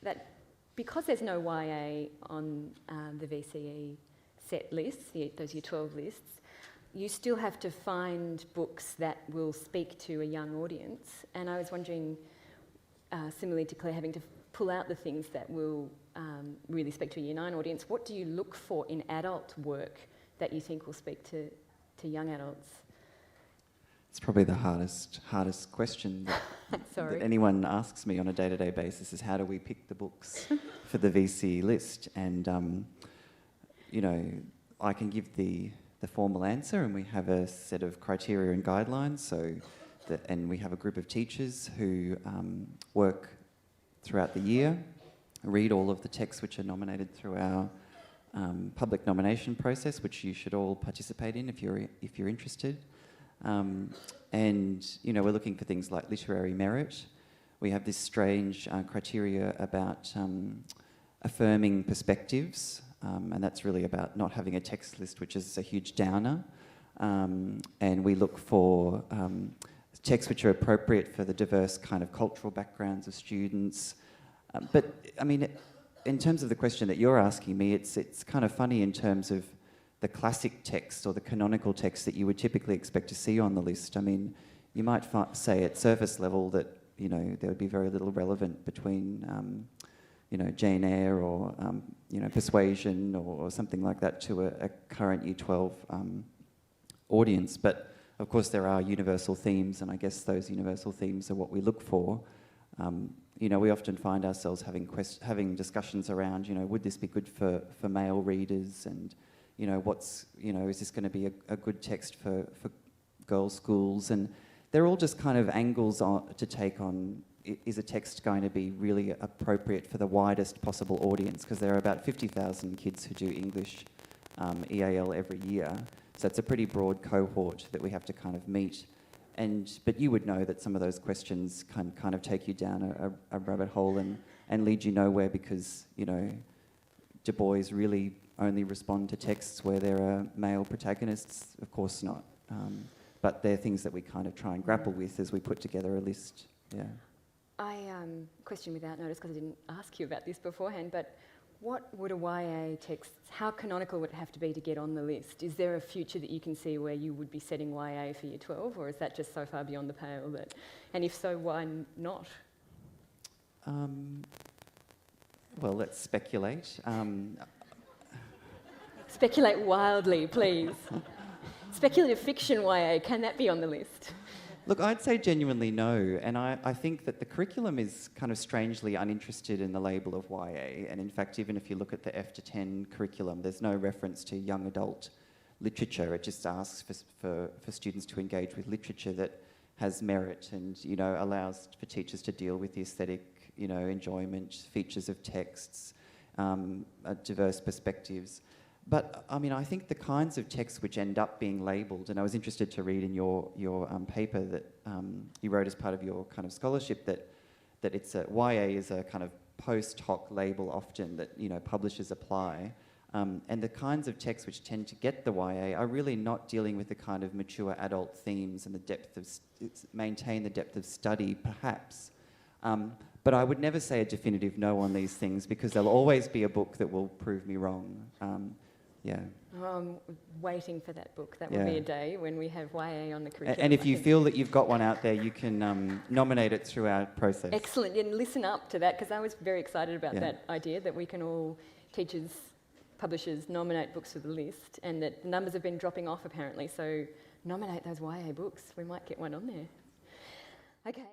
that because there's no YA on the VCE set lists, those Year 12 lists, you still have to find books that will speak to a young audience. And I was wondering, similarly to Claire, having to pull out the things that will really speak to a Year 9 audience, what do you look for in adult work that you think will speak to young adults? It's probably the hardest question that anyone asks me on a day-to-day basis is how do we pick the books for the VCE list? And, you know, I can give the formal answer, and we have a set of criteria and guidelines. And we have a group of teachers who work throughout the year, read all of the texts which are nominated through our public nomination process, which you should all participate in if you're interested. And, you know, we're looking for things like literary merit. We have this strange criteria about affirming perspectives, and that's really about not having a text list, which is a huge downer. And we look for texts which are appropriate for the diverse kind of cultural backgrounds of students. But, I mean, in terms of the question that you're asking me, it's kind of funny in terms of the classic text or the canonical text that you would typically expect to see on the list. I mean, you might say at surface level that, you know, there would be very little relevant between, you know, Jane Eyre or, you know, Persuasion or something like that to a current Year 12 audience. But, of course, there are universal themes, and I guess those universal themes are what we look for. You know, we often find ourselves having discussions around, you know, would this be good for male readers, and you know, is this going to be a good text for girls' schools? And they're all just kind of angles to take on, is a text going to be really appropriate for the widest possible audience? Because there are about 50,000 kids who do English EAL every year. So it's a pretty broad cohort that we have to kind of meet. But you would know that some of those questions can kind of take you down a rabbit hole and lead you nowhere, because, you know, Du Bois really only respond to texts where there are male protagonists? Of course not. But they're things that we kind of try and grapple with as we put together a list. Yeah. I question without notice, because I didn't ask you about this beforehand, but what would a YA text, how canonical would it have to be to get on the list? Is there a future that you can see where you would be setting YA for Year 12, or is that just so far beyond the pale that, and if so, why not? Well, let's speculate. Speculate wildly, please. Speculative fiction YA, can that be on the list? Look, I'd say genuinely no, and I think that the curriculum is kind of strangely uninterested in the label of YA, and in fact, even if you look at the F to 10 curriculum, there's no reference to young adult literature. It just asks for students to engage with literature that has merit and, you know, allows for teachers to deal with the aesthetic, you know, enjoyment, features of texts, diverse perspectives. But, I mean, I think the kinds of texts which end up being labelled, and I was interested to read in your paper that you wrote as part of your kind of scholarship that it's YA is a kind of post hoc label often that, you know, publishers apply. And the kinds of texts which tend to get the YA are really not dealing with the kind of mature adult themes and the depth of, maintain the depth of study, perhaps. But I would never say a definitive no on these things, because there'll always be a book that will prove me wrong. Yeah. I'm waiting for that book. That will be a day when we have YA on the curriculum. And if you feel that you've got one out there, you can nominate it through our process. Excellent. And listen up to that, because I was very excited about that idea that we can all, teachers, publishers, nominate books for the list, and that the numbers have been dropping off apparently. So nominate those YA books. We might get one on there. Okay.